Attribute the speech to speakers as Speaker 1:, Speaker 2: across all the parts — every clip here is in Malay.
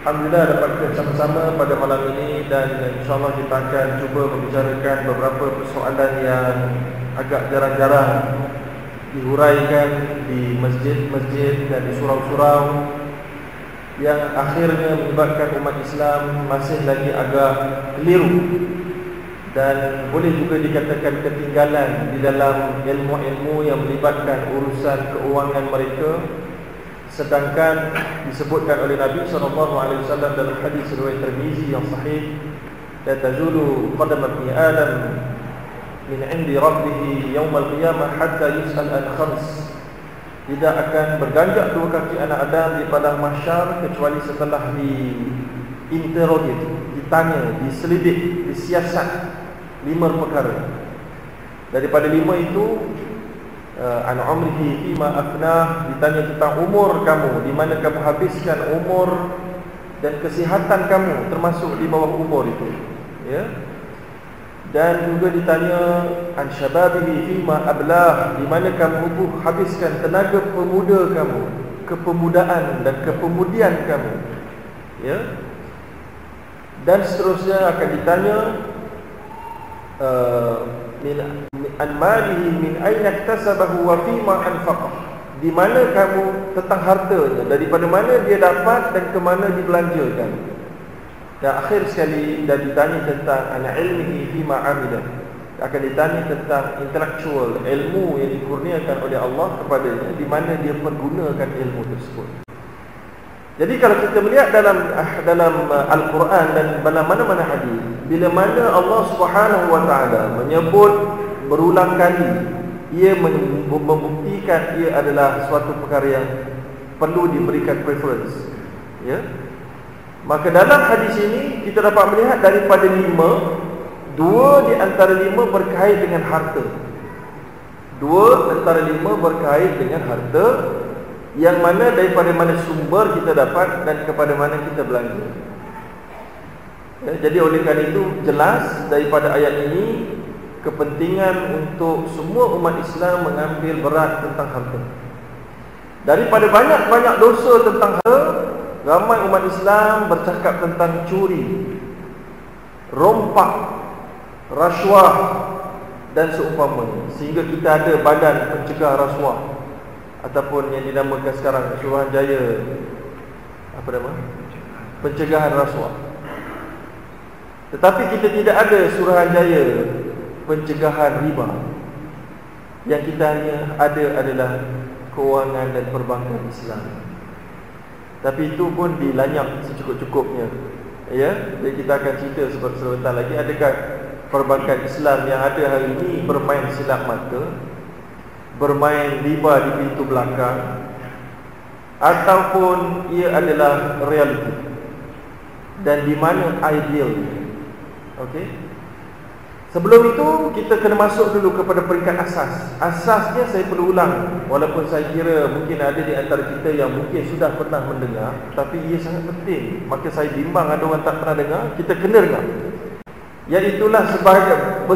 Speaker 1: Alhamdulillah dapat kita sama-sama pada malam ini, dan insyaAllah kita akan cuba membicarakan beberapa persoalan yang agak jarang-jarang dihuraikan di masjid-masjid dan di surau-surau, yang akhirnya menyebabkan umat Islam masih lagi agak keliru dan boleh juga dikatakan ketinggalan di dalam ilmu-ilmu yang melibatkan urusan keuangan mereka. Sedangkan disebutkan oleh Nabi SAW dalam hadis riwayat Tirmizi yang sahih, la tazulu qadam ibni Adam min 'indi rabbih yawm al-qiyamah hatta yus'al an khams. Tidak akan berganjak dua kaki anak Adam di padang mahsyar kecuali setelah diinterogate, ditanya, diselidik, disiasat 5 perkara. Daripada 5 itu, an umrihi fima afnah, ditanya tentang umur kamu, di mana kamu habiskan umur, dan kesihatan kamu termasuk di bawah umur itu, ya. Dan juga ditanya an syababihi fima ablah, di mana kamu habiskan tenaga pemuda kamu, kepemudaan dan kepemudian kamu, ya. Dan seterusnya akan ditanya an malihi min aina iktasabahu wa fima anfaqah, di mana kamu tentang hartanya, daripada mana dia dapat dan ke mana dibelanjakan. Dan akhir sekali dan ditanya tentang an ilmihi fima amila, akan ditanya tentang intellectual, ilmu yang dikurniakan oleh Allah kepadanya, di mana dia pergunakan ilmu tersebut. Jadi kalau kita melihat dalam Al-Quran dan mana-mana hadis, bila mana Allah Subhanahu wa taala menyebut berulang kali, ia membuktikan ia adalah suatu perkara yang perlu diberikan preference, ya. Maka dalam hadis ini kita dapat melihat daripada 5, 2 di antara 5 berkait dengan harta. 2 antara 5 berkait dengan harta, yang mana daripada mana sumber kita dapat dan kepada mana kita belanja, ya. Jadi oleh kerana itu jelas daripada ayat ini kepentingan untuk semua umat Islam mengambil berat tentang harta. Daripada banyak-banyak dosa tentang harta, ramai umat Islam bercakap tentang curi, rompak, rasuah dan seumpamanya, sehingga kita ada badan pencegah rasuah, ataupun yang dinamakan sekarang Suruhanjaya pencegahan rasuah. Tetapi kita tidak ada Suruhanjaya pencegahan riba. Yang kita hanya ada adalah kewangan dan perbankan Islam. Tapi itu pun dilanyak secukup-cukupnya, ya. Jadi kita akan cerita sebentar lagi, adakah perbankan Islam yang ada hari ini bermain silap mata, bermain riba di pintu belakang, ataupun ia adalah realiti, dan di mana idealnya. Okey. Sebelum itu kita kena masuk dulu kepada peringkat asas. Asasnya saya perlu ulang, walaupun saya kira mungkin ada di antara kita yang mungkin sudah pernah mendengar, tapi ia sangat penting. Maka saya bimbang ada orang tak pernah dengar, kita kena dengar. Iaitulah sebahagian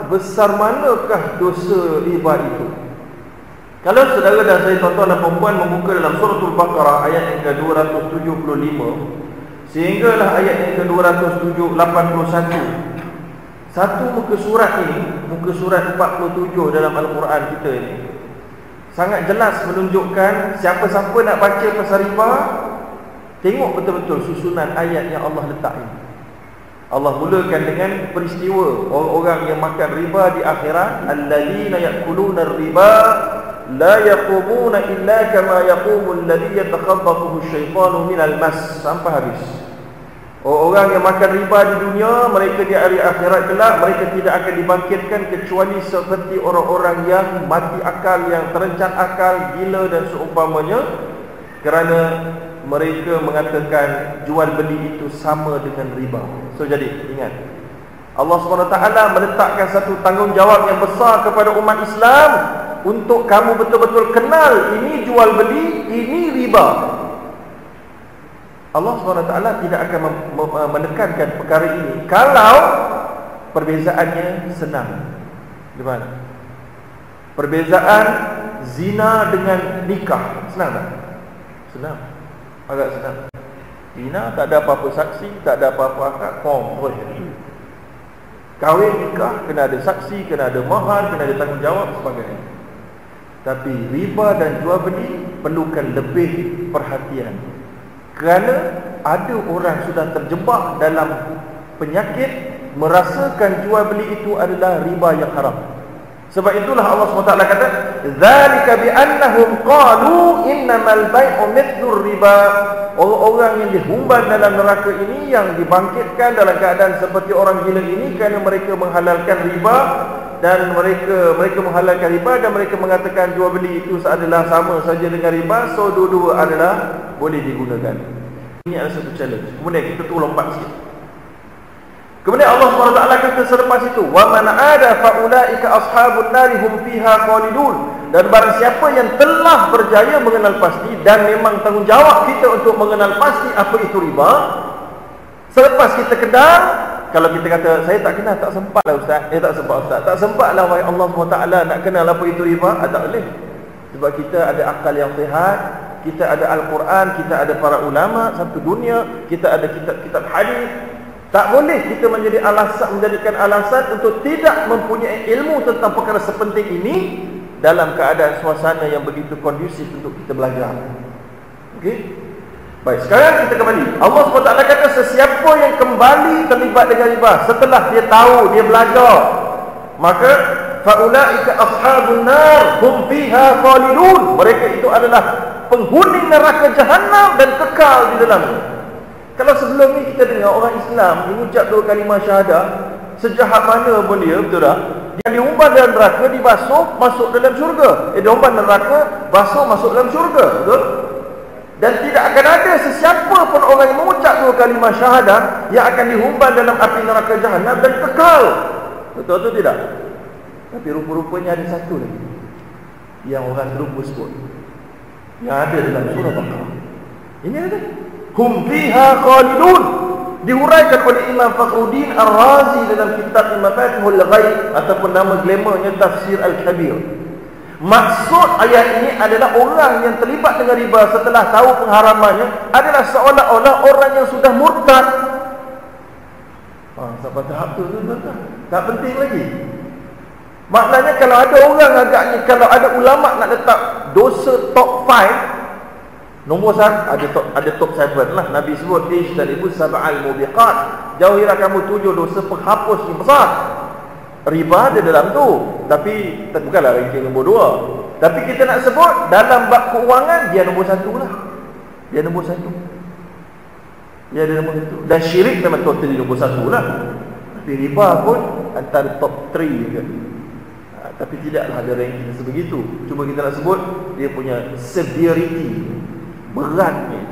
Speaker 1: besar manakah dosa riba itu. Kalau saudara dan saya, tuan-tuan dan perempuan, membuka dalam suratul Baqarah ayat yang ke-275 sehinggalah ayat yang ke-281, satu muka surat ini, muka surat 47 dalam Al-Quran kita ini, sangat jelas menunjukkan siapa-siapa nak baca pasal riba, tengok betul-betul susunan ayat yang Allah letak ini. Allah mulakan dengan peristiwa orang-orang yang makan riba di akhirat, allazina ya'kuluna ar-riba la yaqumuna illa kama yaqumu alladhi yatakhabbathu asy-syaitanu minal mas, sampai habis. Orang yang makan riba di dunia, mereka di hari akhirat kelak, mereka tidak akan dibangkitkan kecuali seperti orang-orang yang mati akal, yang terencat akal, gila dan seumpamanya, kerana mereka mengatakan jual beli itu sama dengan riba. So jadi ingat, Allah SWT meletakkan satu tanggungjawab yang besar kepada umat Islam untuk kamu betul-betul kenal ini jual beli, ini riba. Allah SWT tidak akan menekankan perkara ini kalau perbezaannya senang. Di mana? Perbezaan zina dengan nikah senang tak? Senang, agak senang. Zina tak ada apa-apa saksi, tak ada apa-apa akad, kompul. Kahwin nikah kena ada saksi, kena ada mahar, kena ada tanggungjawab sebagainya. Tapi riba dan jual beli perlukan lebih perhatian. Kerana ada orang sudah terjebak dalam penyakit merasakan jual beli itu adalah riba yang haram. Sebab itulah Allah SWT kata, "Dzalika bi annahum qalu innamal bai'u mithlur riba." Orang-orang yang dihumban dalam neraka ini, yang dibangkitkan dalam keadaan seperti orang gila ini, kerana mereka menghalalkan riba dan mereka menghalalkan riba dan mereka mengatakan jual beli itu adalah sama saja dengan riba, so dua-dua adalah boleh digunakan. Ini adalah satu challenge. Kemudian kita tu lompat sikit. Kemudian Allah SWT kata selepas itu, "Wa man 'ada fa ulaika ashabun nari hum fiha khalidun." Dan barang siapa yang telah berjaya mengenal pasti, dan memang tanggungjawab kita untuk mengenal pasti apa itu riba. Selepas kita kenal, kalau kita kata saya tak kenal, tak sempatlah ustaz. Tak sempat ustaz. Tak sempatlah wahai Allah SWT nak kenal apa itu riba. Tak boleh. Sebab kita ada akal yang sihat, kita ada Al-Quran, kita ada para ulama satu dunia, kita ada kitab-kitab hadis. Tak boleh kita menjadikan alasan untuk tidak mempunyai ilmu tentang perkara sepenting ini dalam keadaan suasana yang begitu kondusif untuk kita belajar. Okey? Baik, sekarang kita kembali. Allah SWT kata sesiapa yang kembali terlibat dengan riba setelah dia tahu, dia belajar, maka faulaika ashabun nar hum fiha khalidun. Mereka itu adalah penghuni neraka jahanam dan kekal di dalamnya. Kalau sebelum ni kita dengar orang Islam mengucap 2 kalimah syahadah, sejahat mana pun dia, betul tak? Dia diumbar dalam neraka, dibasuh, masuk dalam syurga. Dia diumbar neraka, basuh, masuk dalam syurga, betul? Dan tidak akan ada sesiapa pun orang yang mengucap 2 kalimah syahadah yang akan dihumban dalam api neraka jahanam dan kekal. Betul atau tidak? Tapi rupa-rupanya ada satu lagi yang orang terlupa sebut, yang ada dalam surah Baqarah. Ini ada, hum fiha khalidun, diuraikan oleh Imam Fakhruddin Ar-Razi dalam kitab Mafatihul Ghaib ataupun nama glamournya Tafsir Al-Kabir. Maksud ayat ini adalah orang yang terlibat dengan riba setelah tahu pengharamannya adalah seolah-olah orang yang sudah murtad. Sampai tahap tu tak penting lagi. Maknanya kalau ada orang agaknya, kalau ada ulama nak letak dosa top 5, nombor 1 ada top 7 lah. Nabi sebut ijtanibu sab'al mubiqat, jauhilah kamu 7 dosa penghapus yang besar. Riba ada dalam tu, tapi bukanlah ranking nombor 2. Tapi kita nak sebut dalam bab keuangan, dia nombor 1 lah. Dia nombor 1. Dia ada nombor 1. Dan syirik memang totally nombor 1 lah. Tapi riba pun antara top 3 juga. Tapi tidaklah ada ranking sebegitu. Cuma kita nak sebut dia punya severity, beratnya.